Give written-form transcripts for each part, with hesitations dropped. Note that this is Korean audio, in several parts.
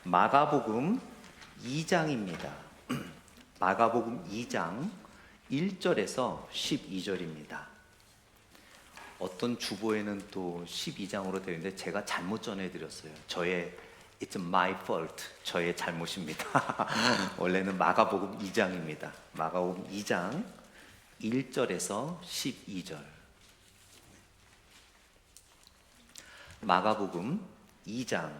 마가복음 2장입니다. 마가복음 2장 1절에서 12절입니다. 어떤 주보에는 또 12장으로 되어 있는데 제가 잘못 전해드렸어요. It's my fault. 저의 잘못입니다. 원래는 마가복음 2장입니다. 마가복음 2장 1절에서 12절. 마가복음 2장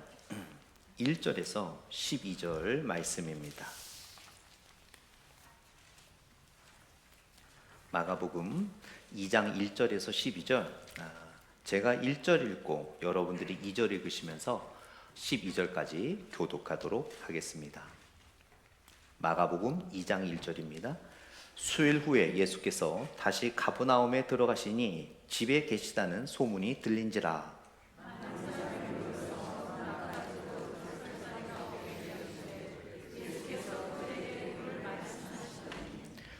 1절에서 12절 말씀입니다. 마가복음 2장 1절에서 12절, 제가 1절 읽고 여러분들이 2절 읽으시면서 12절까지 교독하도록 하겠습니다. 마가복음 2장 1절입니다. 수일 후에 예수께서 다시 가버나움에 들어가시니 집에 계시다는 소문이 들린지라.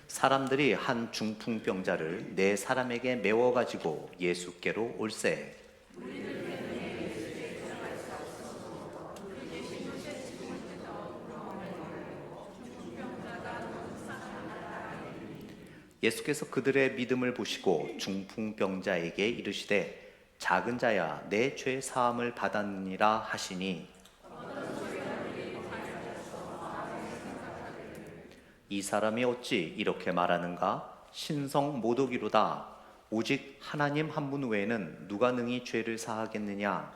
사람들이 한 중풍병자를 네 사람에게 메워 가지고 예수께로 올세. 예수께서 그들의 믿음을 보시고 중풍병자에게 이르시되 작은 자야 내 죄 사함을 받았느니라 하시니, 이 사람이 어찌 이렇게 말하는가? 신성 모독이로다. 오직 하나님 한 분 외에는 누가 능히 죄를 사하겠느냐?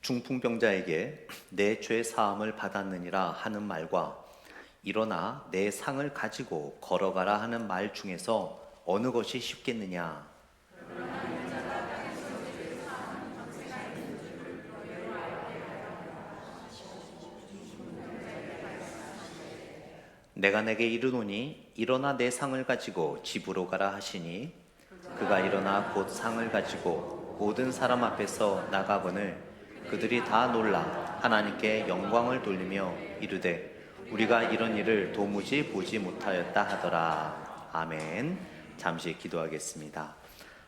중풍병자에게 내 죄 사함을 받았느니라 하는 말과 일어나 내 상을 가지고 걸어가라 하는 말 중에서 어느 것이 쉽겠느냐? 내가 내게 이르노니 일어나 내 상을 가지고 집으로 가라 하시니, 그가 일어나 곧 상을 가지고 모든 사람 앞에서 나가거늘 그들이 다 놀라 하나님께 영광을 돌리며 이르되 우리가 이런 일을 도무지 보지 못하였다 하더라. 아멘. 잠시 기도하겠습니다.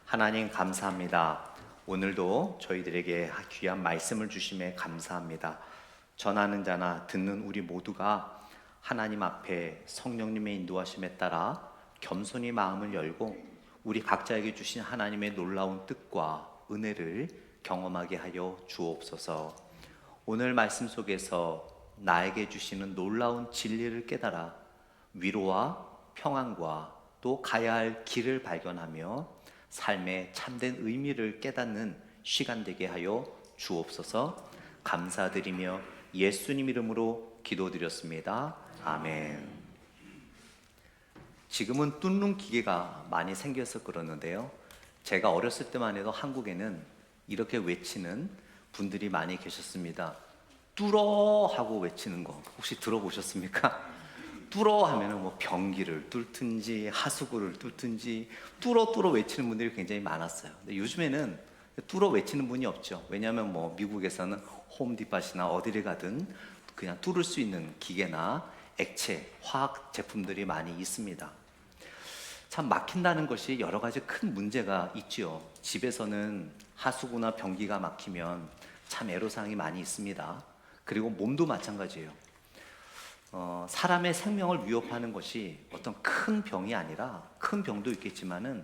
하나님 감사합니다. 오늘도 저희들에게 귀한 말씀을 주심에 감사합니다. 전하는 자나 듣는 우리 모두가 하나님 앞에 성령님의 인도하심에 따라 겸손히 마음을 열고 우리 각자에게 주신 하나님의 놀라운 뜻과 은혜를 경험하게 하여 주옵소서. 오늘 말씀 속에서 나에게 주시는 놀라운 진리를 깨달아 위로와 평안과 또 가야 할 길을 발견하며 삶의 참된 의미를 깨닫는 시간 되게 하여 주옵소서. 감사드리며 예수님 이름으로 기도드렸습니다. 아멘. 지금은 뚫는 기계가 많이 생겨서 그러는데요, 제가 어렸을 때만 해도 한국에는 이렇게 외치는 분들이 많이 계셨습니다. 뚫어 하고 외치는 거 혹시 들어보셨습니까? 뚫어 하면은 뭐 변기를 뚫든지 하수구를 뚫든지 뚫어 외치는 분들이 굉장히 많았어요. 근데 요즘에는 뚫어 외치는 분이 없죠. 왜냐하면 뭐 미국에서는 홈디팟이나 어디를 가든 그냥 뚫을 수 있는 기계나 액체, 화학 제품들이 많이 있습니다. 참 막힌다는 것이 여러 가지 큰 문제가 있지요. 집에서는 하수구나 변기가 막히면 참 애로사항이 많이 있습니다. 그리고 몸도 마찬가지예요. 사람의 생명을 위협하는 것이 어떤 큰 병이 아니라, 큰 병도 있겠지만은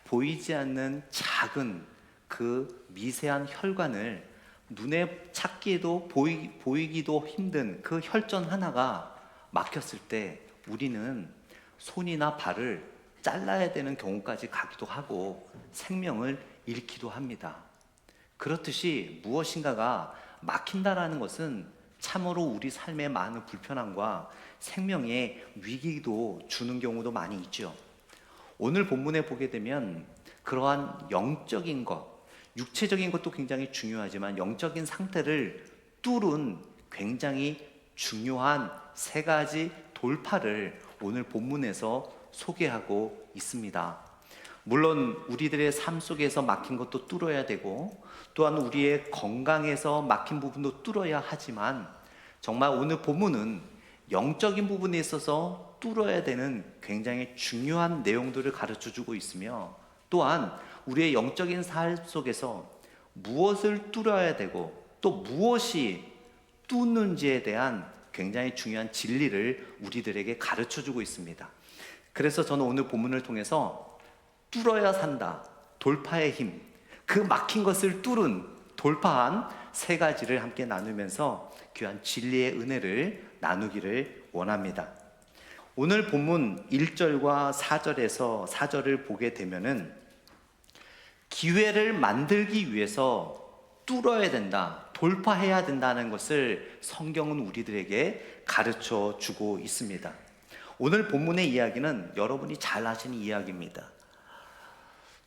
보이지 않는 작은 그 미세한 혈관을 눈에 찾기에도 보이기도 힘든 그 혈전 하나가 막혔을 때 우리는 손이나 발을 잘라야 되는 경우까지 가기도 하고 생명을 잃기도 합니다. 그렇듯이 무엇인가가 막힌다라는 것은 참으로 우리 삶에 많은 불편함과 생명의 위기도 주는 경우도 많이 있죠. 오늘 본문에 보게 되면 그러한 영적인 것, 육체적인 것도 굉장히 중요하지만 영적인 상태를 뚫은 굉장히 중요한 세 가지 돌파를 오늘 본문에서 소개하고 있습니다. 물론 우리들의 삶 속에서 막힌 것도 뚫어야 되고 또한 우리의 건강에서 막힌 부분도 뚫어야 하지만 정말 오늘 본문은 영적인 부분에 있어서 뚫어야 되는 굉장히 중요한 내용들을 가르쳐 주고 있으며, 또한 우리의 영적인 삶 속에서 무엇을 뚫어야 되고 또 무엇이 뚫는지에 대한 굉장히 중요한 진리를 우리들에게 가르쳐 주고 있습니다. 그래서 저는 오늘 본문을 통해서 뚫어야 산다, 돌파의 힘, 그 막힌 것을 뚫은, 돌파한 세 가지를 함께 나누면서 귀한 진리의 은혜를 나누기를 원합니다. 오늘 본문 1절과 4절에서 4절을 보게 되면은 기회를 만들기 위해서 뚫어야 된다, 돌파해야 된다는 것을 성경은 우리들에게 가르쳐 주고 있습니다. 오늘 본문의 이야기는 여러분이 잘 아시는 이야기입니다.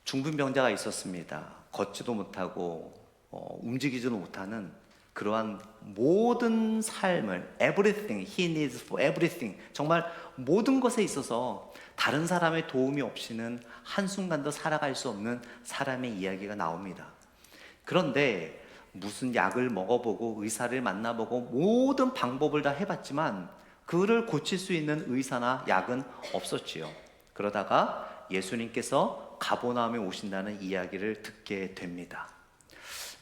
중풍병자가 있었습니다. 걷지도 못하고 움직이지도 못하는 그러한 모든 삶을, everything, he needs for everything, 정말 모든 것에 있어서 다른 사람의 도움이 없이는 한순간도 살아갈 수 없는 사람의 이야기가 나옵니다. 그런데 무슨 약을 먹어보고 의사를 만나보고 모든 방법을 다 해봤지만 그를 고칠 수 있는 의사나 약은 없었지요. 그러다가 예수님께서 가버나움에 오신다는 이야기를 듣게 됩니다.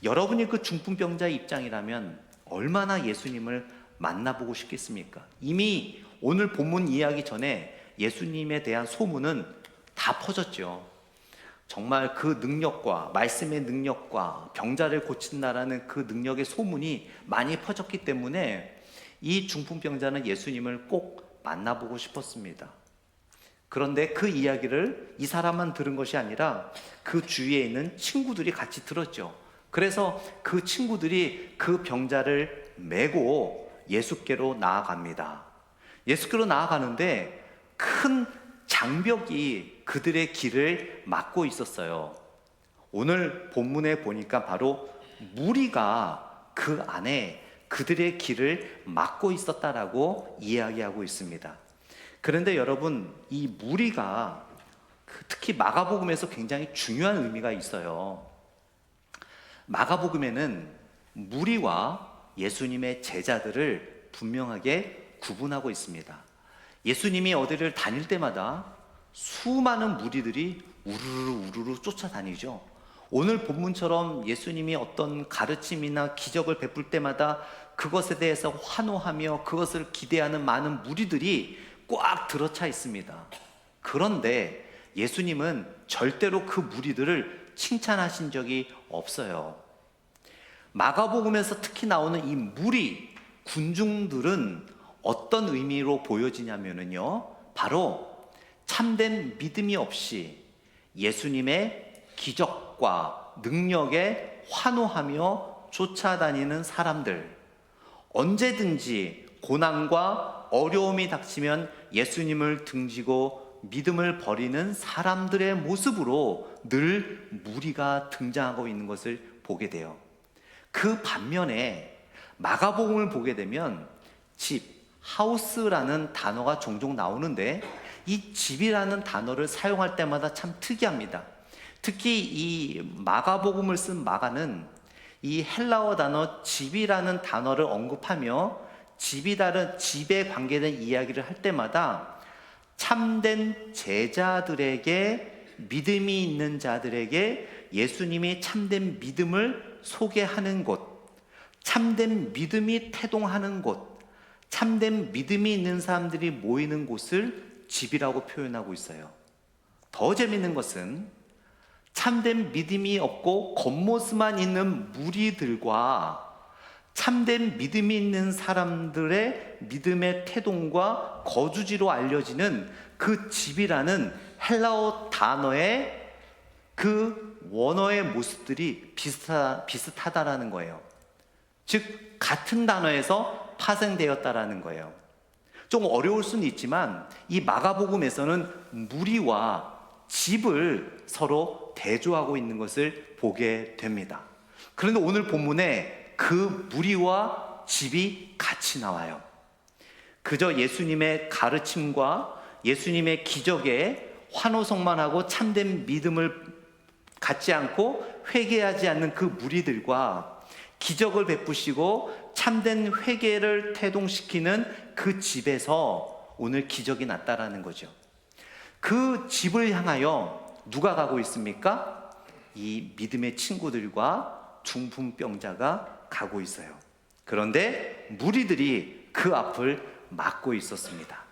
여러분이 그 중풍병자의 입장이라면 얼마나 예수님을 만나보고 싶겠습니까? 이미 오늘 본문 이야기 전에 예수님에 대한 소문은 다 퍼졌죠. 정말 그 능력과, 말씀의 능력과 병자를 고친다라는 그 능력의 소문이 많이 퍼졌기 때문에 이 중풍병자는 예수님을 꼭 만나보고 싶었습니다. 그런데 그 이야기를 이 사람만 들은 것이 아니라 그 주위에 있는 친구들이 같이 들었죠. 그래서 그 친구들이 그 병자를 메고 예수께로 나아갑니다. 예수께로 나아가는데 큰 장벽이 그들의 길을 막고 있었어요. 오늘 본문에 보니까 바로 무리가 그 안에 그들의 길을 막고 있었다라고 이야기하고 있습니다. 그런데 여러분, 이 무리가 특히 마가복음에서 굉장히 중요한 의미가 있어요. 마가복음에는 무리와 예수님의 제자들을 분명하게 구분하고 있습니다. 예수님이 어디를 다닐 때마다 수많은 무리들이 우르르 쫓아다니죠. 오늘 본문처럼 예수님이 어떤 가르침이나 기적을 베풀 때마다 그것에 대해서 환호하며 그것을 기대하는 많은 무리들이 꽉 들어차 있습니다. 그런데 예수님은 절대로 그 무리들을 칭찬하신 적이 없어요. 마가복음에서 특히 나오는 이 무리, 군중들은 어떤 의미로 보여지냐면요, 바로 참된 믿음이 없이 예수님의 기적과 능력에 환호하며 쫓아다니는 사람들, 언제든지 고난과 어려움이 닥치면 예수님을 등지고 믿음을 버리는 사람들의 모습으로 늘 무리가 등장하고 있는 것을 보게 돼요. 그 반면에 마가복음을 보게 되면 집, 하우스라는 단어가 종종 나오는데 이 집이라는 단어를 사용할 때마다 참 특이합니다. 특히 이 마가복음을 쓴 마가는 이 헬라어 단어 집이라는 단어를 언급하며 집에 관계된 이야기를 할 때마다 참된 제자들에게, 믿음이 있는 자들에게 예수님이 참된 믿음을 소개하는 곳, 참된 믿음이 태동하는 곳, 참된 믿음이 있는 사람들이 모이는 곳을 집이라고 표현하고 있어요. 더 재밌는 것은 참된 믿음이 없고 겉모습만 있는 무리들과 참된 믿음이 있는 사람들의 믿음의 태동과 거주지로 알려지는 그 집이라는 헬라어 단어의 그 원어의 모습들이 비슷하다라는 거예요. 즉 같은 단어에서 파생되었다라는 거예요. 좀 어려울 수는 있지만 이 마가복음에서는 무리와 집을 서로 대조하고 있는 것을 보게 됩니다. 그런데 오늘 본문에 그 무리와 집이 같이 나와요. 그저 예수님의 가르침과 예수님의 기적에 환호성만 하고 참된 믿음을 갖지 않고 회개하지 않는 그 무리들과 기적을 베푸시고 참된 회개를 태동시키는 그 집에서 오늘 기적이 났다라는 거죠. 그 집을 향하여 누가 가고 있습니까? 이 믿음의 친구들과 중풍병자가 가고 있어요. 그런데 무리들이 그 앞을 막고 있었습니다.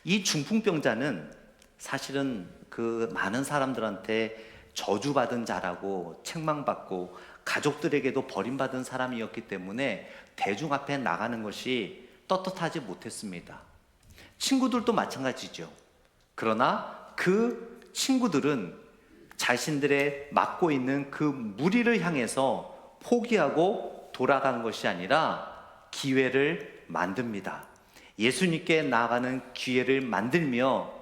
이 중풍병자는 사실은 그 많은 사람들한테 저주받은 자라고 책망받고 가족들에게도 버림받은 사람이었기 때문에 대중 앞에 나가는 것이 떳떳하지 못했습니다. 친구들도 마찬가지죠. 그러나 그 친구들은 자신들의 맡고 있는 그 무리를 향해서 포기하고 돌아간 것이 아니라 기회를 만듭니다. 예수님께 나아가는 기회를 만들며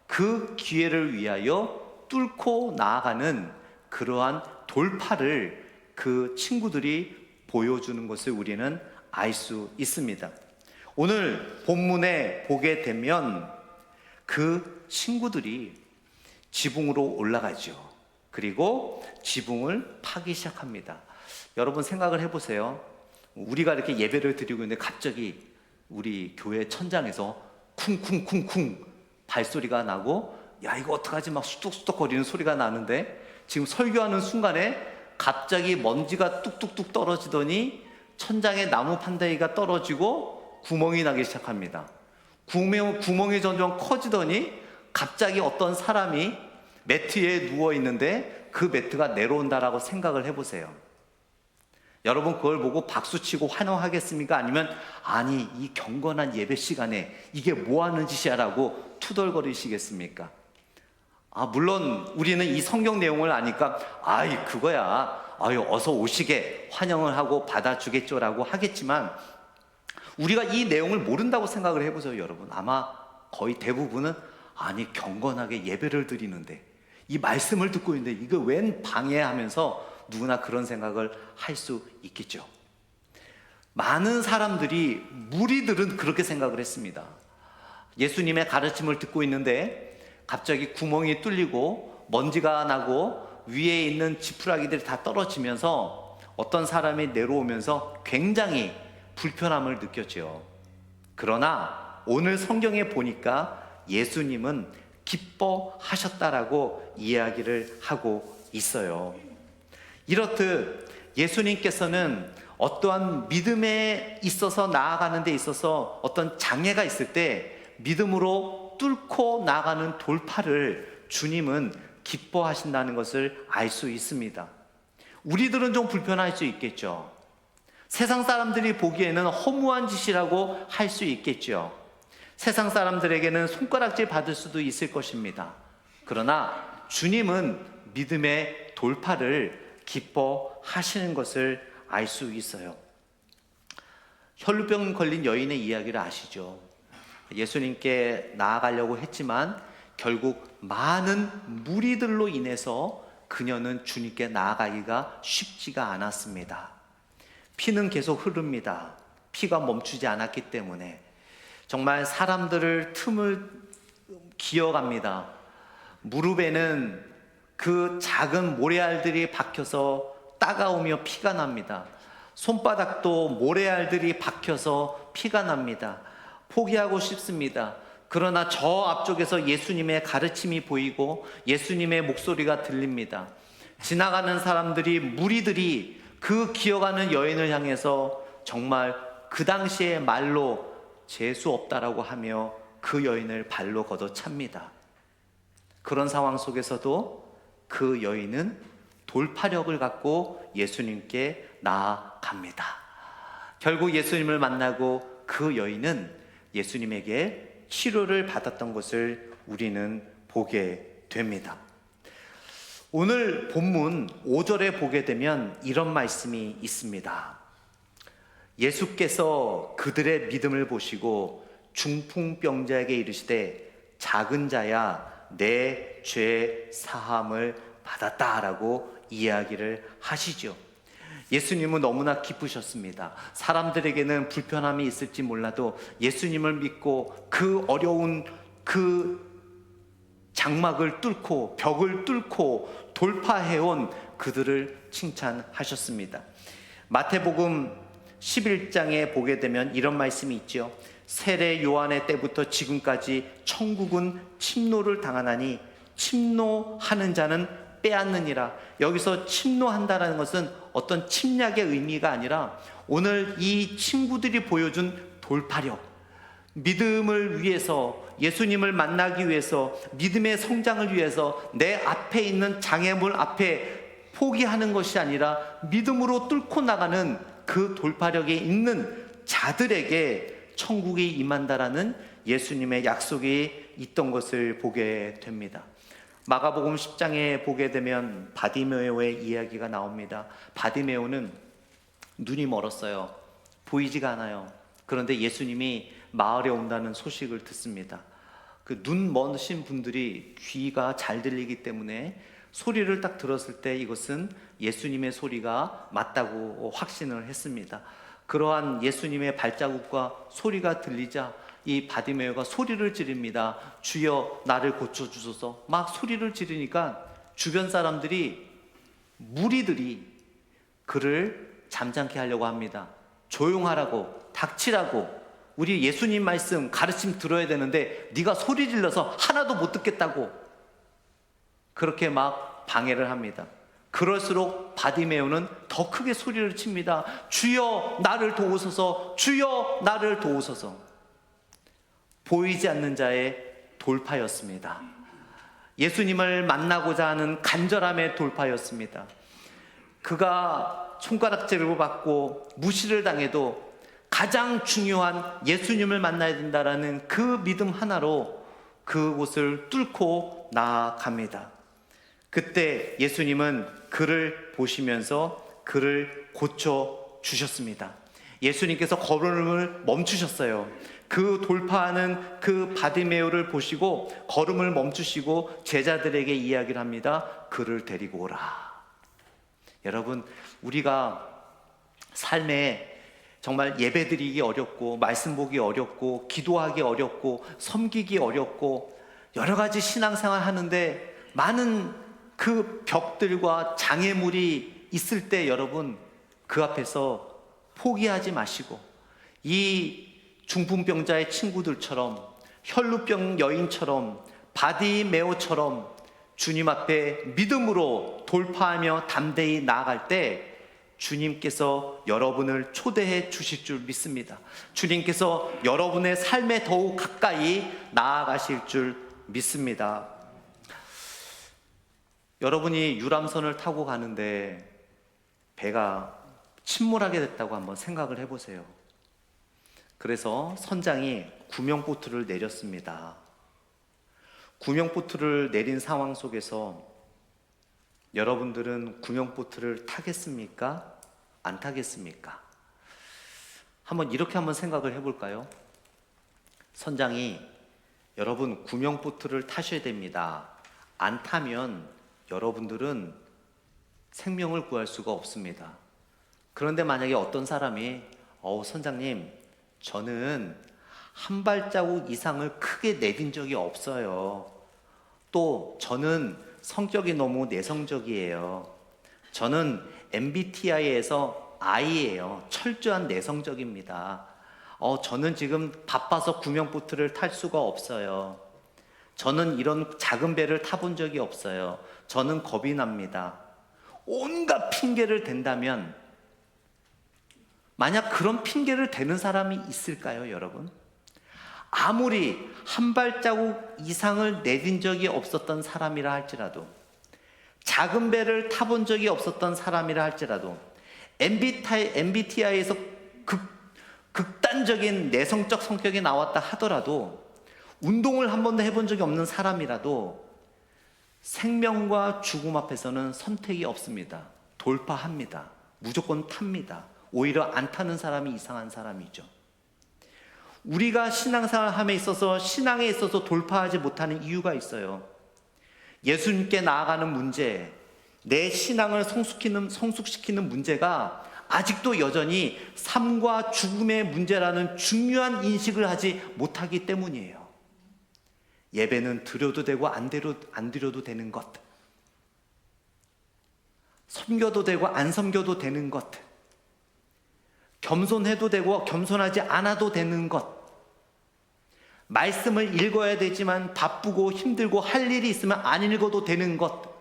그 기회를 위하여 뚫고 나아가는 그러한 돌파를 그 친구들이 보여주는 것을 우리는 알 수 있습니다. 오늘 본문에 보게 되면 그 친구들이 지붕으로 올라가죠. 그리고 지붕을 파기 시작합니다. 여러분 생각을 해보세요. 우리가 이렇게 예배를 드리고 있는데 갑자기 우리 교회 천장에서 쿵쿵쿵쿵 발소리가 나고, 야 이거 어떡하지, 막 수뚝수뚝 거리는 소리가 나는데, 지금 설교하는 순간에 갑자기 먼지가 뚝뚝뚝 떨어지더니 천장에 나무 판다기가 떨어지고 구멍이 나기 시작합니다. 구멍이 점점 커지더니 갑자기 어떤 사람이 매트에 누워 있는데 그 매트가 내려온다라고 생각을 해보세요. 여러분 그걸 보고 박수치고 환호하겠습니까? 아니면 아니 이 경건한 예배 시간에 이게 뭐 하는 짓이야 라고 투덜거리시겠습니까? 물론 우리는 이 성경 내용을 아니까 아이 그거야, 아유 어서 오시게 환영을 하고 받아주겠죠 라고 하겠지만, 우리가 이 내용을 모른다고 생각을 해보세요. 여러분 아마 거의 대부분은 아니 경건하게 예배를 드리는데 이 말씀을 듣고 있는데 이거 웬 방해하면서 누구나 그런 생각을 할 수 있겠죠. 많은 사람들이, 무리들은 그렇게 생각을 했습니다. 예수님의 가르침을 듣고 있는데 갑자기 구멍이 뚫리고 먼지가 나고 위에 있는 지푸라기들이 다 떨어지면서 어떤 사람이 내려오면서 굉장히 불편함을 느꼈죠. 그러나 오늘 성경에 보니까 예수님은 기뻐하셨다라고 이야기를 하고 있어요. 이렇듯 예수님께서는 어떠한 믿음에 있어서 나아가는 데 있어서 어떤 장애가 있을 때 믿음으로 뚫고 나가는 돌파를 주님은 기뻐하신다는 것을 알 수 있습니다. 우리들은 좀 불편할 수 있겠죠. 세상 사람들이 보기에는 허무한 짓이라고 할 수 있겠죠. 세상 사람들에게는 손가락질 받을 수도 있을 것입니다. 그러나 주님은 믿음의 돌파를 기뻐하시는 것을 알 수 있어요. 혈루병 걸린 여인의 이야기를 아시죠? 예수님께 나아가려고 했지만 결국 많은 무리들로 인해서 그녀는 주님께 나아가기가 쉽지가 않았습니다. 피는 계속 흐릅니다. 피가 멈추지 않았기 때문에 정말 사람들을 틈을 기어갑니다. 무릎에는 그 작은 모래알들이 박혀서 따가우며 피가 납니다. 손바닥도 모래알들이 박혀서 피가 납니다. 포기하고 싶습니다. 그러나 저 앞쪽에서 예수님의 가르침이 보이고 예수님의 목소리가 들립니다. 지나가는 사람들이, 무리들이 그 기어가는 여인을 향해서 정말 그 당시의 말로 재수 없다라고 하며 그 여인을 발로 걷어찹니다. 그런 상황 속에서도 그 여인은 돌파력을 갖고 예수님께 나아갑니다. 결국 예수님을 만나고 그 여인은 예수님에게 치료를 받았던 것을 우리는 보게 됩니다. 오늘 본문 5절에 보게 되면 이런 말씀이 있습니다. 예수께서 그들의 믿음을 보시고 중풍병자에게 이르시되 작은 자야 내 죄 사함을 받았다라고 이야기를 하시죠. 예수님은 너무나 기쁘셨습니다. 사람들에게는 불편함이 있을지 몰라도 예수님을 믿고 그 어려운 그 장막을 뚫고 벽을 뚫고 돌파해온 그들을 칭찬하셨습니다. 마태복음 11장에 보게 되면 이런 말씀이 있죠. 세례 요한의 때부터 지금까지 천국은 침노를 당하나니 침노하는 자는 빼앗느니라. 여기서 침노한다라는 것은 어떤 침략의 의미가 아니라 오늘 이 친구들이 보여준 돌파력, 믿음을 위해서, 예수님을 만나기 위해서, 믿음의 성장을 위해서 내 앞에 있는 장애물 앞에 포기하는 것이 아니라 믿음으로 뚫고 나가는 그 돌파력이 있는 자들에게 천국이 임한다라는 예수님의 약속이 있던 것을 보게 됩니다. 마가복음 10장에 보게 되면 바디메오의 이야기가 나옵니다. 바디메오는 눈이 멀었어요. 보이지가 않아요. 그런데 예수님이 마을에 온다는 소식을 듣습니다. 그 눈 먼신 분들이 귀가 잘 들리기 때문에 소리를 딱 들었을 때 이것은 예수님의 소리가 맞다고 확신을 했습니다. 그러한 예수님의 발자국과 소리가 들리자 이 바디메오가 소리를 지릅니다. 주여 나를 고쳐주소서. 막 소리를 지르니까 주변 사람들이, 무리들이 그를 잠잠케 하려고 합니다. 조용하라고, 닥치라고, 우리 예수님 말씀 가르침 들어야 되는데 네가 소리 질러서 하나도 못 듣겠다고 그렇게 막 방해를 합니다. 그럴수록 바디메오는 더 크게 소리를 칩니다. 주여 나를 도우소서, 주여 나를 도우소서. 보이지 않는 자의 돌파였습니다. 예수님을 만나고자 하는 간절함의 돌파였습니다. 그가 손가락질을 받고 무시를 당해도 가장 중요한 예수님을 만나야 된다라는 그 믿음 하나로 그곳을 뚫고 나아갑니다. 그때 예수님은 그를 보시면서 그를 고쳐 주셨습니다. 예수님께서 걸음을 멈추셨어요. 그 돌파하는 그 바디메오를 보시고 걸음을 멈추시고 제자들에게 이야기를 합니다. 그를 데리고 오라. 여러분, 우리가 삶에 정말 예배드리기 어렵고 말씀 보기 어렵고 기도하기 어렵고 섬기기 어렵고 여러 가지 신앙생활 하는데 많은 그 벽들과 장애물이 있을 때 여러분, 그 앞에서 포기하지 마시고 이 중풍병자의 친구들처럼, 혈루병 여인처럼, 바디메오처럼 주님 앞에 믿음으로 돌파하며 담대히 나아갈 때 주님께서 여러분을 초대해 주실 줄 믿습니다. 주님께서 여러분의 삶에 더욱 가까이 나아가실 줄 믿습니다. 여러분이 유람선을 타고 가는데 배가 침몰하게 됐다고 한번 생각을 해보세요. 그래서 선장이 구명보트를 내렸습니다. 구명보트를 내린 상황 속에서 여러분들은 구명보트를 타겠습니까? 안 타겠습니까? 이렇게 한번 생각을 해볼까요? 선장이 여러분 구명보트를 타셔야 됩니다. 안 타면 여러분들은 생명을 구할 수가 없습니다. 그런데 만약에 어떤 사람이 선장님, 저는 한 발자국 이상을 크게 내딘 적이 없어요. 또 저는 성격이 너무 내성적이에요. 저는 MBTI에서 I예요. 철저한 내성적입니다. 저는 지금 바빠서 구명보트를 탈 수가 없어요. 저는 이런 작은 배를 타본 적이 없어요. 저는 겁이 납니다. 온갖 핑계를 댄다면, 만약 그런 핑계를 대는 사람이 있을까요, 여러분? 아무리 한 발자국 이상을 내딘 적이 없었던 사람이라 할지라도, 작은 배를 타본 적이 없었던 사람이라 할지라도, MBTI에서 극단적인 내성적 성격이 나왔다 하더라도, 운동을 한 번도 해본 적이 없는 사람이라도 생명과 죽음 앞에서는 선택이 없습니다. 돌파합니다. 무조건 탑니다. 오히려 안 타는 사람이 이상한 사람이죠. 우리가 신앙생활함에 있어서, 신앙에 있어서 돌파하지 못하는 이유가 있어요. 예수님께 나아가는 문제, 내 신앙을 성숙시키는 문제가 아직도 여전히 삶과 죽음의 문제라는 중요한 인식을 하지 못하기 때문이에요. 예배는 드려도 되고 안 드려도 되는 것, 섬겨도 되고 안 섬겨도 되는 것, 겸손해도 되고 겸손하지 않아도 되는 것, 말씀을 읽어야 되지만 바쁘고 힘들고 할 일이 있으면 안 읽어도 되는 것,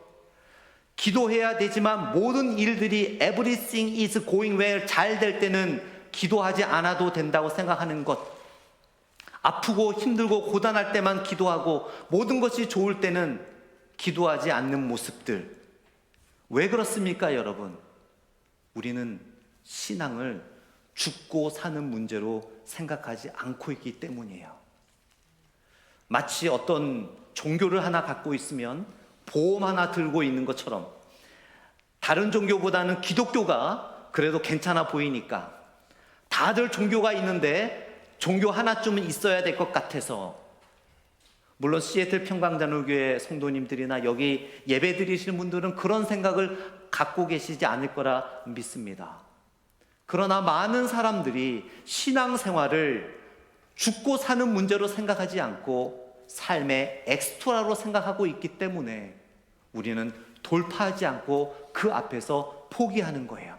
기도해야 되지만 모든 일들이 everything is going well 잘 될 때는 기도하지 않아도 된다고 생각하는 것, 아프고 힘들고 고단할 때만 기도하고 모든 것이 좋을 때는 기도하지 않는 모습들, 왜 그렇습니까, 여러분? 우리는 신앙을 죽고 사는 문제로 생각하지 않고 있기 때문이에요. 마치 어떤 종교를 하나 갖고 있으면 보험 하나 들고 있는 것처럼 다른 종교보다는 기독교가 그래도 괜찮아 보이니까, 다들 종교가 있는데 종교 하나쯤은 있어야 될 것 같아서, 물론 시애틀 평강장로교회 성도님들이나 여기 예배 드리시는 분들은 그런 생각을 갖고 계시지 않을 거라 믿습니다. 그러나 많은 사람들이 신앙생활을 죽고 사는 문제로 생각하지 않고 삶의 엑스트라로 생각하고 있기 때문에 우리는 돌파하지 않고 그 앞에서 포기하는 거예요.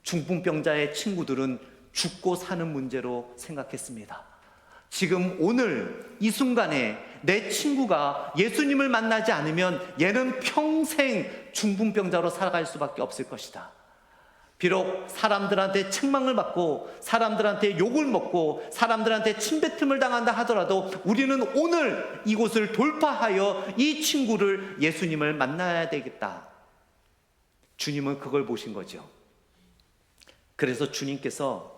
중풍병자의 친구들은 죽고 사는 문제로 생각했습니다. 지금 오늘 이 순간에 내 친구가 예수님을 만나지 않으면 얘는 평생 중풍병자로 살아갈 수밖에 없을 것이다. 비록 사람들한테 책망을 받고 사람들한테 욕을 먹고 사람들한테 침뱉음을 당한다 하더라도 우리는 오늘 이곳을 돌파하여 이 친구를 예수님을 만나야 되겠다. 주님은 그걸 보신 거죠. 그래서 주님께서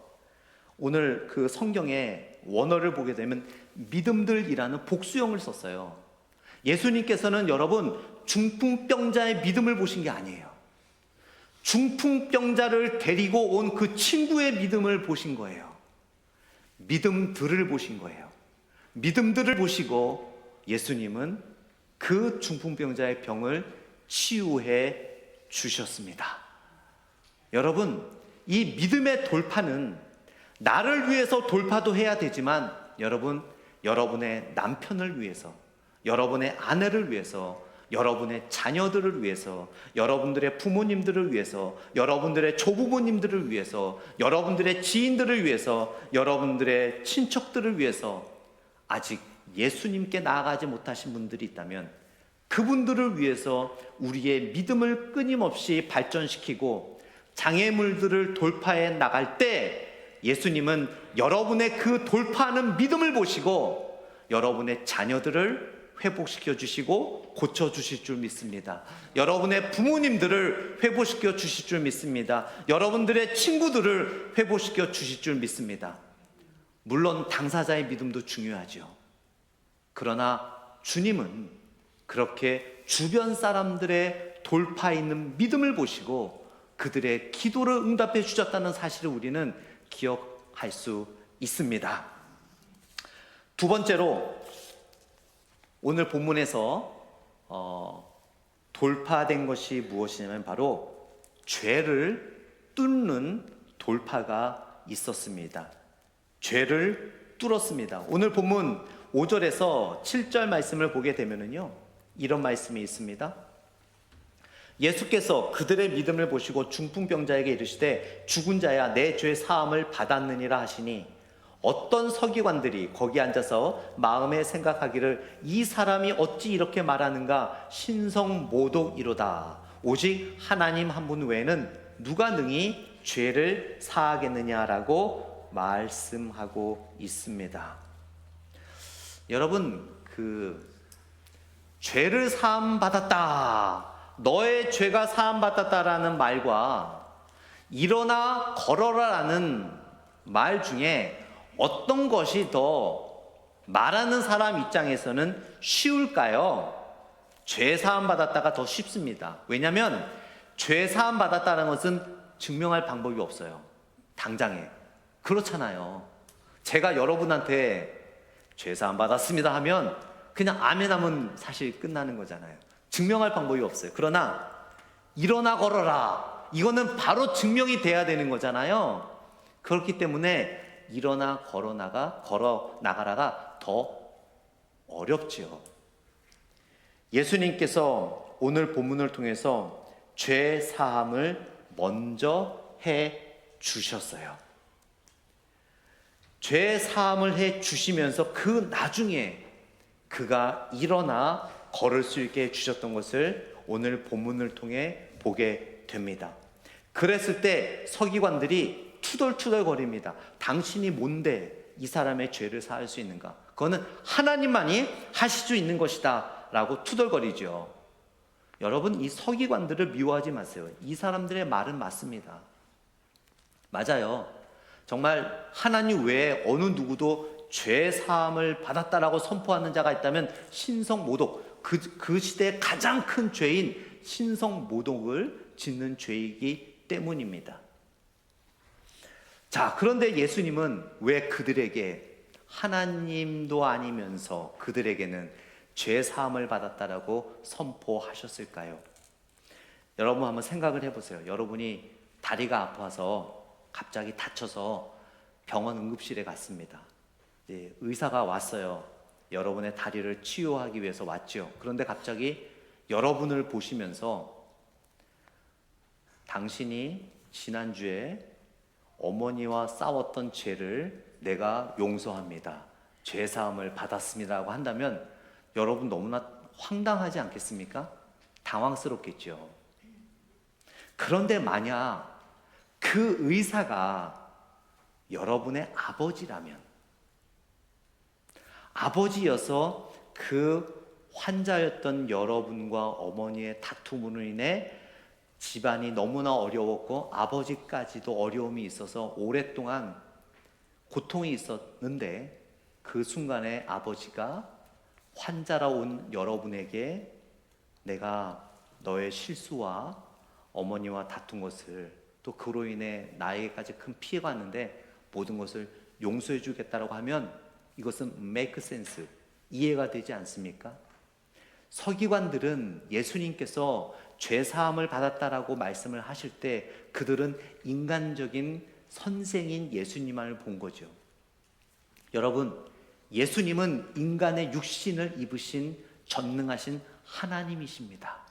오늘 그 성경의 원어를 보게 되면 믿음들이라는 복수형을 썼어요. 예수님께서는 여러분 중풍병자의 믿음을 보신 게 아니에요. 중풍병자를 데리고 온 그 친구의 믿음을 보신 거예요. 믿음들을 보신 거예요. 믿음들을 보시고 예수님은 그 중풍병자의 병을 치유해 주셨습니다. 여러분, 이 믿음의 돌파는 나를 위해서 돌파도 해야 되지만 여러분, 여러분의 남편을 위해서, 여러분의 아내를 위해서, 여러분의 자녀들을 위해서, 여러분들의 부모님들을 위해서, 여러분들의 조부모님들을 위해서, 여러분들의 지인들을 위해서, 여러분들의 친척들을 위해서 아직 예수님께 나아가지 못하신 분들이 있다면 그분들을 위해서 우리의 믿음을 끊임없이 발전시키고 장애물들을 돌파해 나갈 때 예수님은 여러분의 그 돌파하는 믿음을 보시고 여러분의 자녀들을 회복시켜 주시고 고쳐 주실 줄 믿습니다. 여러분의 부모님들을 회복시켜 주실 줄 믿습니다. 여러분들의 친구들을 회복시켜 주실 줄 믿습니다. 물론 당사자의 믿음도 중요하죠. 그러나 주님은 그렇게 주변 사람들의 돌파 있는 믿음을 보시고 그들의 기도를 응답해 주셨다는 사실을 우리는 기억할 수 있습니다. 두 번째로 오늘 본문에서 돌파된 것이 무엇이냐면 바로 죄를 뚫는 돌파가 있었습니다. 죄를 뚫었습니다. 오늘 본문 5절에서 7절 말씀을 보게 되면요, 이런 말씀이 있습니다. 예수께서 그들의 믿음을 보시고 중풍병자에게 이르시되 죽은 자야 내 죄 사함을 받았느니라 하시니 어떤 서기관들이 거기 앉아서 마음에 생각하기를 이 사람이 어찌 이렇게 말하는가 신성모독이로다. 오직 하나님 한 분 외에는 누가 능히 죄를 사하겠느냐라고 말씀하고 있습니다. 여러분, 죄를 사함 받았다, 너의 죄가 사함 받았다라는 말과 일어나 걸어라라는 말 중에 어떤 것이 더 말하는 사람 입장에서는 쉬울까요? 죄 사함 받았다가 더 쉽습니다. 왜냐하면 죄 사함 받았다는 것은 증명할 방법이 없어요. 당장에. 그렇잖아요. 제가 여러분한테 죄 사함 받았습니다 하면 그냥 아멘 하면 사실 끝나는 거잖아요. 증명할 방법이 없어요. 그러나 일어나 걸어라, 이거는 바로 증명이 돼야 되는 거잖아요. 그렇기 때문에 일어나 걸어 나가라가 더 어렵지요. 예수님께서 오늘 본문을 통해서 죄 사함을 먼저 해 주셨어요. 죄 사함을 해 주시면서 그 나중에 그가 일어나 걸을 수 있게 해 주셨던 것을 오늘 본문을 통해 보게 됩니다. 그랬을 때 서기관들이 투덜투덜거립니다. 당신이 뭔데 이 사람의 죄를 사할 수 있는가? 그거는 하나님만이 하실 수 있는 것이다 라고 투덜거리죠. 여러분, 이 서기관들을 미워하지 마세요. 이 사람들의 말은 맞습니다. 맞아요. 정말 하나님 외에 어느 누구도 죄 사함을 받았다라고 선포하는 자가 있다면 신성모독, 그 시대의 가장 큰 죄인 신성모독을 짓는 죄이기 때문입니다. 자, 그런데 예수님은 왜 그들에게 하나님도 아니면서 그들에게는 죄 사함을 받았다라고 선포하셨을까요? 여러분 한번 생각을 해보세요. 여러분이 다리가 아파서 갑자기 다쳐서 병원 응급실에 갔습니다. 의사가 왔어요. 여러분의 다리를 치유하기 위해서 왔죠. 그런데 갑자기 여러분을 보시면서 당신이 지난주에 어머니와 싸웠던 죄를 내가 용서합니다. 죄 사함을 받았습니다라고 한다면 여러분 너무나 황당하지 않겠습니까? 당황스럽겠죠. 그런데 만약 그 의사가 여러분의 아버지라면, 아버지여서 그 환자였던 여러분과 어머니의 다툼으로 인해 집안이 너무나 어려웠고 아버지까지도 어려움이 있어서 오랫동안 고통이 있었는데 그 순간에 아버지가 환자라 온 여러분에게 내가 너의 실수와 어머니와 다툰 것을 또 그로 인해 나에게까지 큰 피해가 왔는데 모든 것을 용서해 주겠다라고 하면 이것은 make sense, 이해가 되지 않습니까? 서기관들은 예수님께서 죄 사함을 받았다라고 말씀을 하실 때 그들은 인간적인 선생인 예수님만을 본 거죠. 여러분, 예수님은 인간의 육신을 입으신 전능하신 하나님이십니다.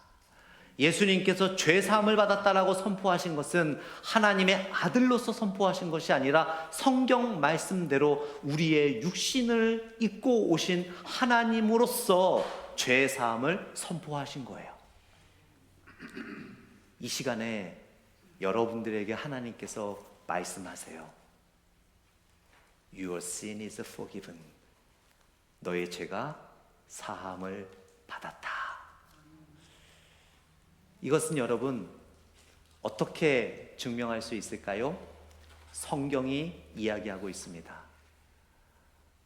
예수님께서 죄 사함을 받았다라고 선포하신 것은 하나님의 아들로서 선포하신 것이 아니라 성경 말씀대로 우리의 육신을 입고 오신 하나님으로서 죄 사함을 선포하신 거예요. 이 시간에 여러분들에게 하나님께서 말씀하세요. Your sin is forgiven. 너의 죄가 사함을 받았다. 이것은 여러분 어떻게 증명할 수 있을까요? 성경이 이야기하고 있습니다.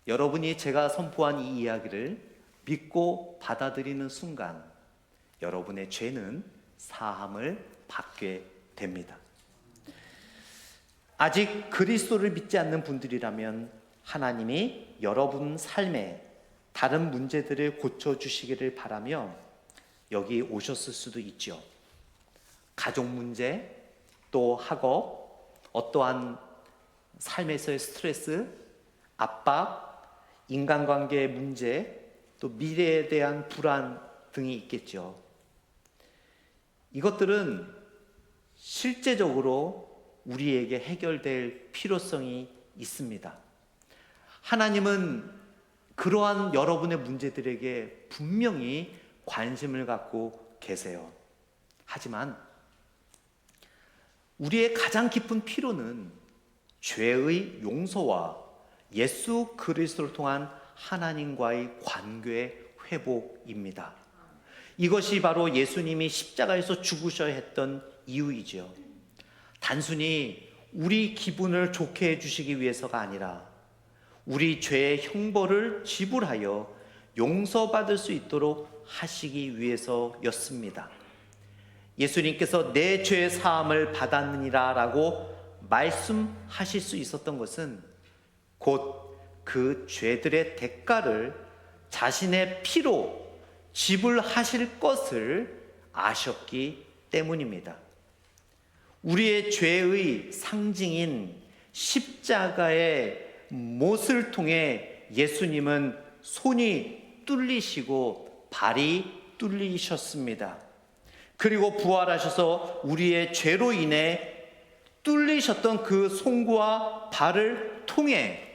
여러분이 제가 선포한 이 이야기를 믿고 받아들이는 순간 여러분의 죄는 사함을 받게 됩니다. 아직 그리스도를 믿지 않는 분들이라면 하나님이 여러분 삶에 다른 문제들을 고쳐주시기를 바라며 여기 오셨을 수도 있죠. 가족 문제, 또 학업, 어떠한 삶에서의 스트레스, 압박, 인간관계의 문제, 또 미래에 대한 불안 등이 있겠죠. 이것들은 실제적으로 우리에게 해결될 필요성이 있습니다. 하나님은 그러한 여러분의 문제들에게 분명히 관심을 갖고 계세요. 하지만 우리의 가장 깊은 필요는 죄의 용서와 예수 그리스도를 통한 하나님과의 관계 회복입니다. 이것이 바로 예수님이 십자가에서 죽으셔야 했던 이유이죠. 단순히 우리 기분을 좋게 해주시기 위해서가 아니라 우리 죄의 형벌을 지불하여 용서받을 수 있도록 하시기 위해서였습니다. 예수님께서 내 죄의 사함을 받았느니라 라고 말씀하실 수 있었던 것은 곧 그 죄들의 대가를 자신의 피로 지불하실 것을 아셨기 때문입니다. 우리의 죄의 상징인 십자가의 못을 통해 예수님은 손이 뚫리시고 발이 뚫리셨습니다. 그리고 부활하셔서 우리의 죄로 인해 뚫리셨던 그 손과 발을 통해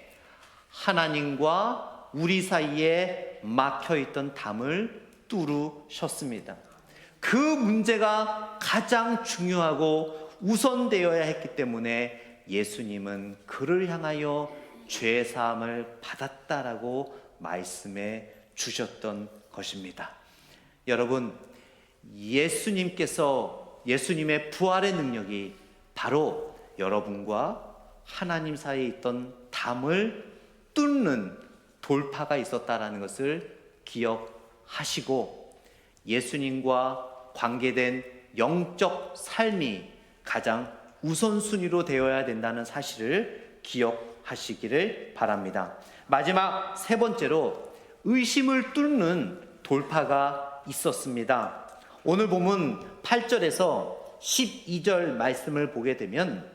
하나님과 우리 사이에 막혀있던 담을 뚫으셨습니다. 그 문제가 가장 중요하고 우선되어야 했기 때문에 예수님은 그를 향하여 죄사함을 받았다라고 말씀해 주셨던 것입니다. 여러분, 예수님의 부활의 능력이 바로 여러분과 하나님 사이에 있던 담을 뚫는 돌파가 있었다라는 것을 기억하시고, 예수님과 관계된 영적 삶이 가장 우선순위로 되어야 된다는 사실을 기억하시기를 바랍니다. 마지막 세 번째로 의심을 뚫는 돌파가 있었습니다. 오늘 본문 8절에서 12절 말씀을 보게 되면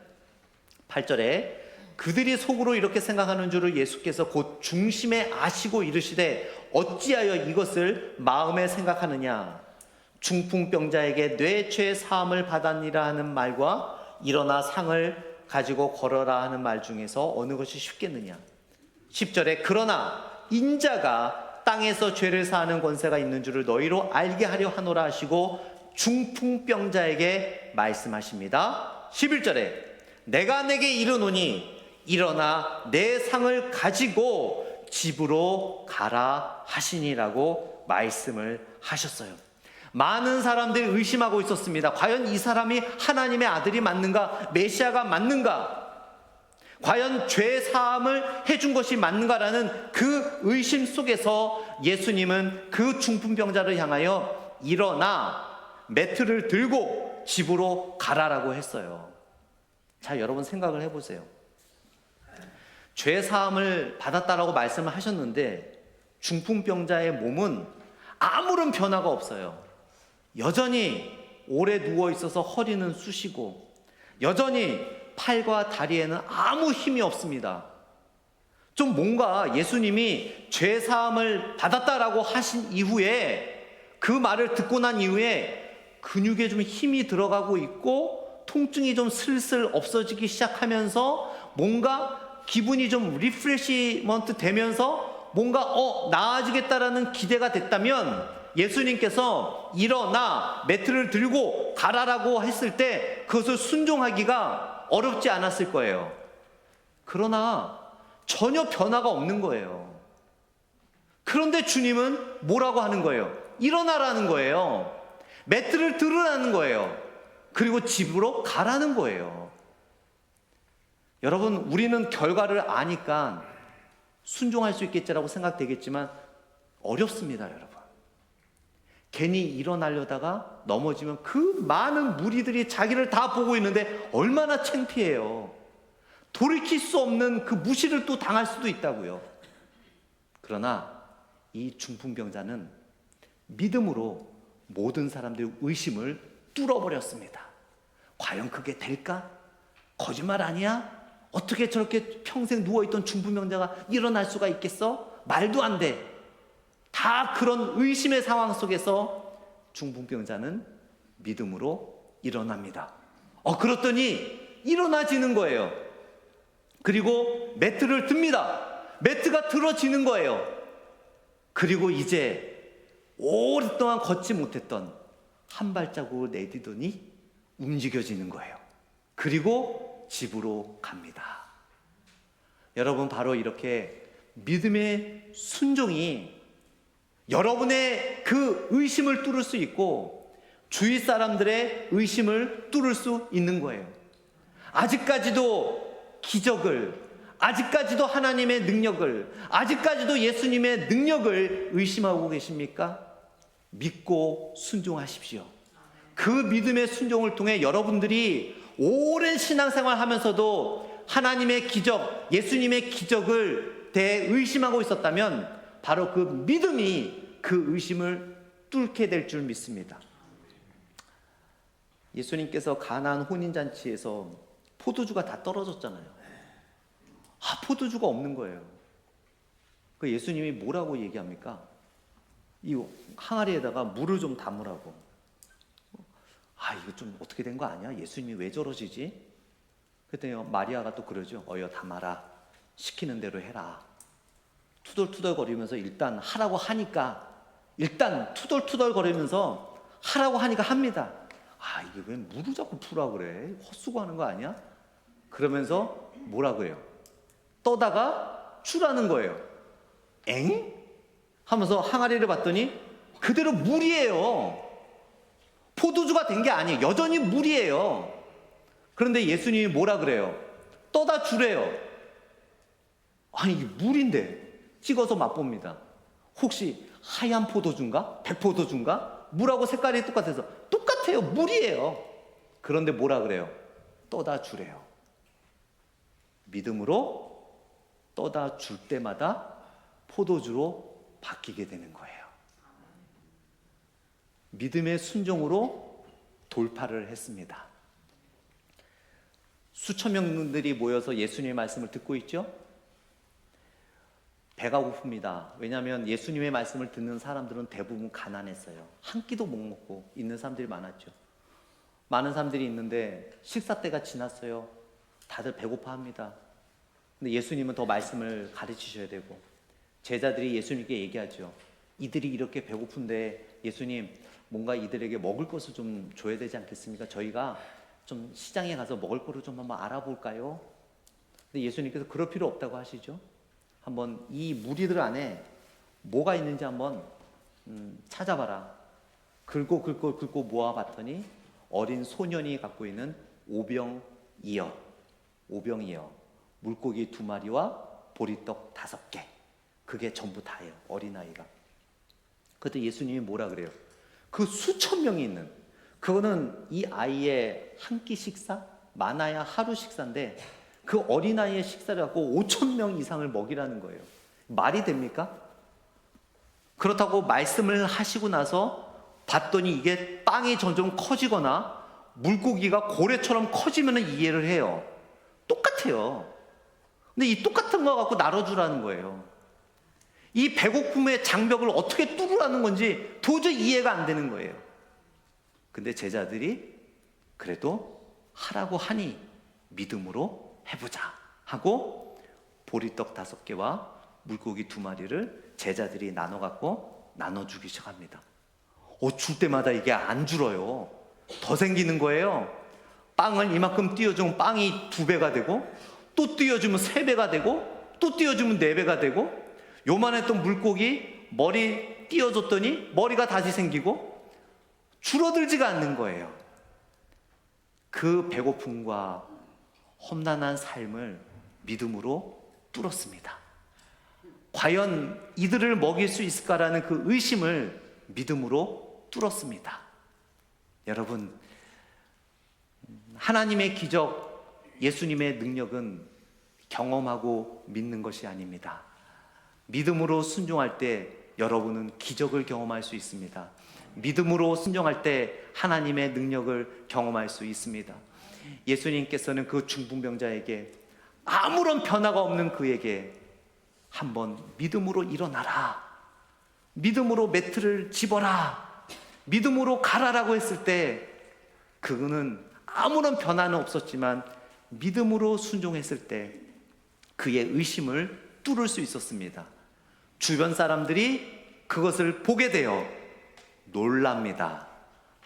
8절에 그들이 속으로 이렇게 생각하는 줄을 예수께서 곧 중심에 아시고 이르시되 어찌하여 이것을 마음에 생각하느냐. 중풍병자에게 뇌죄 사함을 받았니라 하는 말과 일어나 상을 가지고 걸어라 하는 말 중에서 어느 것이 쉽겠느냐. 10절에 그러나 인자가 땅에서 죄를 사하는 권세가 있는 줄을 너희로 알게 하려 하노라 하시고 중풍병자에게 말씀하십니다. 11절에 내가 내게 이르노니 일어나 내 상을 가지고 집으로 가라 하시니라고 말씀을 하셨어요. 많은 사람들이 의심하고 있었습니다. 과연 이 사람이 하나님의 아들이 맞는가? 메시아가 맞는가? 과연 죄 사함을 해준 것이 맞는가라는 그 의심 속에서 예수님은 그 중풍병자를 향하여 일어나 매트를 들고 집으로 가라라고 했어요. 자, 여러분 생각을 해보세요. 죄 사함을 받았다라고 말씀을 하셨는데 중풍병자의 몸은 아무런 변화가 없어요. 여전히 오래 누워 있어서 허리는 쑤시고 여전히 팔과 다리에는 아무 힘이 없습니다. 좀 뭔가 예수님이 죄 사함을 받았다라고 하신 이후에 그 말을 듣고 난 이후에 근육에 좀 힘이 들어가고 있고 통증이 좀 슬슬 없어지기 시작하면서 뭔가 기분이 좀 리프레시먼트 되면서 뭔가 나아지겠다라는 기대가 됐다면 예수님께서 일어나 매트를 들고 가라라고 했을 때 그것을 순종하기가 어렵지 않았을 거예요. 그러나 전혀 변화가 없는 거예요. 그런데 주님은 뭐라고 하는 거예요? 일어나라는 거예요. 매트를 들으라는 거예요. 그리고 집으로 가라는 거예요. 여러분, 우리는 결과를 아니까 순종할 수 있겠지라고 생각되겠지만 어렵습니다, 여러분. 괜히 일어나려다가 넘어지면 그 많은 무리들이 자기를 다 보고 있는데 얼마나 창피해요. 돌이킬 수 없는 그 무시를 또 당할 수도 있다고요. 그러나 이 중풍병자는 믿음으로 모든 사람들의 의심을 뚫어버렸습니다. 과연 그게 될까? 거짓말 아니야? 어떻게 저렇게 평생 누워있던 중풍병자가 일어날 수가 있겠어? 말도 안 돼. 다 그런 의심의 상황 속에서 중풍병자는 믿음으로 일어납니다. 그랬더니 일어나지는 거예요. 그리고 매트를 듭니다. 매트가 들어지는 거예요. 그리고 이제 오랫동안 걷지 못했던 한 발자국을 내디더니 움직여지는 거예요. 그리고 집으로 갑니다. 여러분, 바로 이렇게 믿음의 순종이 여러분의 그 의심을 뚫을 수 있고 주위 사람들의 의심을 뚫을 수 있는 거예요. 아직까지도 기적을, 아직까지도 하나님의 능력을, 아직까지도 예수님의 능력을 의심하고 계십니까? 믿고 순종하십시오. 그 믿음의 순종을 통해 여러분들이 오랜 신앙생활 하면서도 하나님의 기적, 예수님의 기적을 대의심하고 있었다면 바로 그 믿음이 그 의심을 뚫게 될 줄 믿습니다. 예수님께서 가나안 혼인잔치에서 포도주가 다 떨어졌잖아요. 포도주가 없는 거예요. 그 예수님이 뭐라고 얘기합니까? 이 항아리에다가 물을 좀 담으라고. 이거 좀 어떻게 된 거 아니야? 예수님이 왜 저러시지? 그랬더니 마리아가 또 그러죠. 어여 담아라. 시키는 대로 해라. 투덜투덜거리면서 일단 하라고 하니까, 일단 투덜투덜거리면서 하라고 하니까 합니다. 아, 이게 왜 물을 자꾸 푸라 그래? 헛수고하는 거 아니야? 그러면서 뭐라 그래요? 떠다가 주라는 거예요. 엥? 하면서 항아리를 봤더니 그대로 물이에요. 포도주가 된 게 아니에요. 여전히 물이에요. 그런데 예수님이 뭐라 그래요? 떠다 주래요. 아니, 이게 물인데 찍어서 맛봅니다. 혹시 하얀 포도주인가? 백포도주인가? 물하고 색깔이 똑같아서 똑같아요. 물이에요. 그런데 뭐라 그래요? 떠다 주래요. 믿음으로 떠다 줄 때마다 포도주로 바뀌게 되는 거예요. 믿음의 순종으로 돌파를 했습니다. 수천 명들이 모여서 예수님의 말씀을 듣고 있죠? 배가 고픕니다. 왜냐하면 예수님의 말씀을 듣는 사람들은 대부분 가난했어요. 한 끼도 못 먹고 있는 사람들이 많았죠. 많은 사람들이 있는데 식사 때가 지났어요. 다들 배고파합니다. 근데 예수님은 더 말씀을 가르치셔야 되고, 제자들이 예수님께 얘기하죠. 이들이 이렇게 배고픈데 예수님, 뭔가 이들에게 먹을 것을 좀 줘야 되지 않겠습니까? 저희가 좀 시장에 가서 먹을 거를 좀 한번 알아볼까요? 근데 예수님께서 그럴 필요 없다고 하시죠. 한번 이 무리들 안에 뭐가 있는지 한번 찾아봐라. 긁고 모아봤더니 어린 소년이 갖고 있는 오병이어, 물고기 2마리와 보리떡 5개, 그게 전부 다예요. 어린아이가. 그때 예수님이 뭐라 그래요? 그 수천 명이 있는, 그거는 이 아이의 한 끼 식사? 많아야 하루 식사인데 그 어린아이의 식사를 갖고 5천 명 이상을 먹이라는 거예요. 말이 됩니까? 그렇다고 말씀을 하시고 나서 봤더니 이게 빵이 점점 커지거나 물고기가 고래처럼 커지면 이해를 해요. 똑같아요. 근데 이 똑같은 거 갖고 나눠주라는 거예요. 이 배고픔의 장벽을 어떻게 뚫으라는 건지 도저히 이해가 안 되는 거예요. 근데 제자들이 그래도 하라고 하니 믿음으로 해보자 하고 보리떡 5개와 물고기 2마리를 제자들이 나눠주기 시작합니다. 줄 때마다 이게 안 줄어요. 더 생기는 거예요. 빵을 이만큼 띄워주면 빵이 2배가 되고, 또 띄워주면 3배가 되고, 또 띄워주면 4배가 되고, 요만했던 물고기 머리 띄워줬더니 머리가 다시 생기고 줄어들지가 않는 거예요. 그 배고픔과 험난한 삶을 믿음으로 뚫었습니다. 과연 이들을 먹일 수 있을까라는 그 의심을 믿음으로 뚫었습니다. 여러분, 하나님의 기적, 예수님의 능력은 경험하고 믿는 것이 아닙니다. 믿음으로 순종할 때 여러분은 기적을 경험할 수 있습니다. 믿음으로 순종할 때 하나님의 능력을 경험할 수 있습니다. 예수님께서는 그 중풍병자에게, 아무런 변화가 없는 그에게 한번 믿음으로 일어나라, 믿음으로 매트를 집어라, 믿음으로 가라라고 했을 때 그는 아무런 변화는 없었지만 믿음으로 순종했을 때 그의 의심을 뚫을 수 있었습니다. 주변 사람들이 그것을 보게 되어 놀랍니다.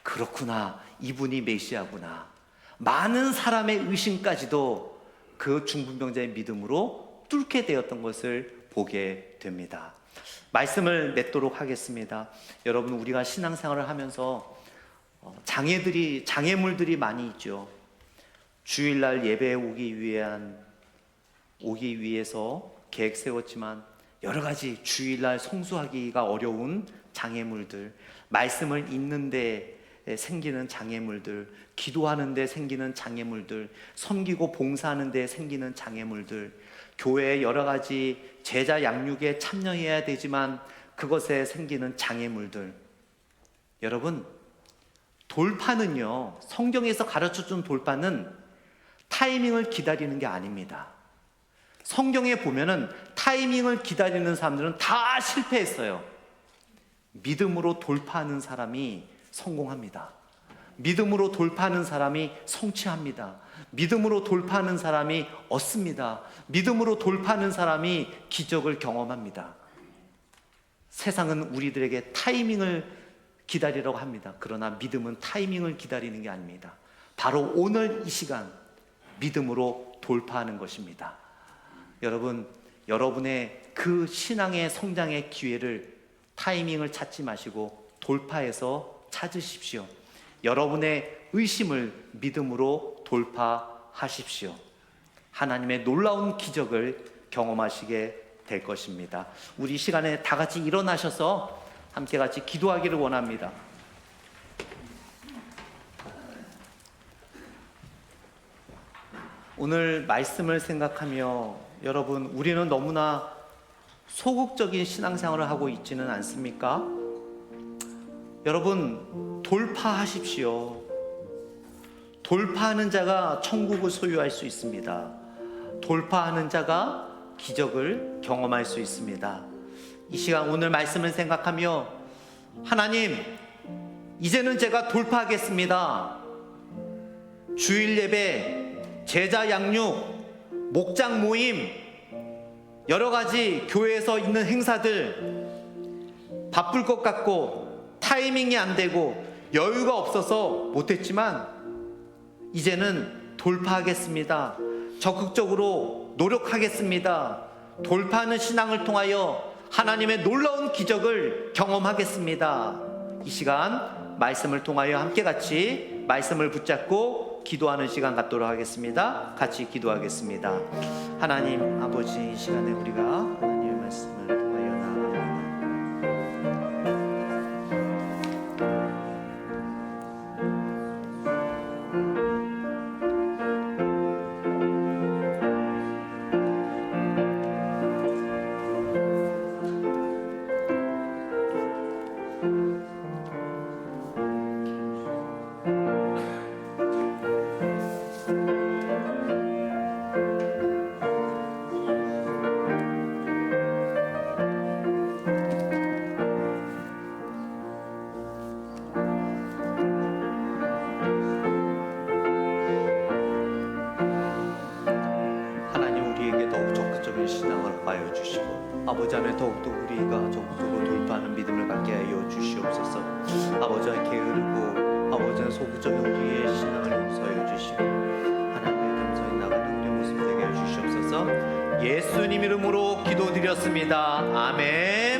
그렇구나, 이분이 메시아구나. 많은 사람의 의심까지도 그 중풍병자의 믿음으로 뚫게 되었던 것을 보게 됩니다. 말씀을 맺도록 하겠습니다. 여러분, 우리가 신앙생활을 하면서 장애물들이 많이 있죠. 주일날 예배에 오기 위해서 계획 세웠지만 여러 가지 주일날 성수하기가 어려운 장애물들, 말씀을 읽는데 생기는 장애물들, 기도하는데 생기는 장애물들, 섬기고 봉사하는데 생기는 장애물들, 교회의 여러 가지 제자 양육에 참여해야 되지만 그것에 생기는 장애물들. 여러분, 돌파는요, 성경에서 가르쳐준 돌파는 타이밍을 기다리는 게 아닙니다. 성경에 보면은 타이밍을 기다리는 사람들은 다 실패했어요. 믿음으로 돌파하는 사람이 성공합니다. 믿음으로 돌파하는 사람이 성취합니다. 믿음으로 돌파하는 사람이 얻습니다. 믿음으로 돌파하는 사람이 기적을 경험합니다. 세상은 우리들에게 타이밍을 기다리라고 합니다. 그러나 믿음은 타이밍을 기다리는 게 아닙니다. 바로 오늘 이 시간 믿음으로 돌파하는 것입니다. 여러분, 여러분의 그 신앙의 성장의 기회를 타이밍을 찾지 마시고 돌파해서 찾으십시오. 여러분의 의심을 믿음으로 돌파하십시오. 하나님의 놀라운 기적을 경험하시게 될 것입니다. 우리 시간에 다 같이 일어나셔서 함께 같이 기도하기를 원합니다. 오늘 말씀을 생각하며 여러분, 우리는 너무나 소극적인 신앙생활을 하고 있지는 않습니까? 여러분, 돌파하십시오. 돌파하는 자가 천국을 소유할 수 있습니다. 돌파하는 자가 기적을 경험할 수 있습니다. 이 시간 오늘 말씀을 생각하며 하나님, 이제는 제가 돌파하겠습니다. 주일 예배, 제자 양육, 목장 모임, 여러 가지 교회에서 있는 행사들 바쁠 것 같고 타이밍이 안 되고 여유가 없어서 못했지만 이제는 돌파하겠습니다. 적극적으로 노력하겠습니다. 돌파하는 신앙을 통하여 하나님의 놀라운 기적을 경험하겠습니다. 이 시간 말씀을 통하여 함께 같이 말씀을 붙잡고 기도하는 시간 갖도록 하겠습니다. 같이 기도하겠습니다. 하나님 아버지, 이 시간에 우리가 하나님의 말씀을 통하여 나아갑니다. 신앙을 허하여 주시고 아버지 안에 더욱더 우리가 적극적으로 돌파하는 믿음을 갖게 하여 주시옵소서. 아버지 게으르고 아버지 소극적인 우리의 신앙을 용서하여 주시고 하나님의 겸손히 나가는 우리의 모습 되게 해 주시옵소서. 예수님 이름으로 기도드렸습니다. 아멘.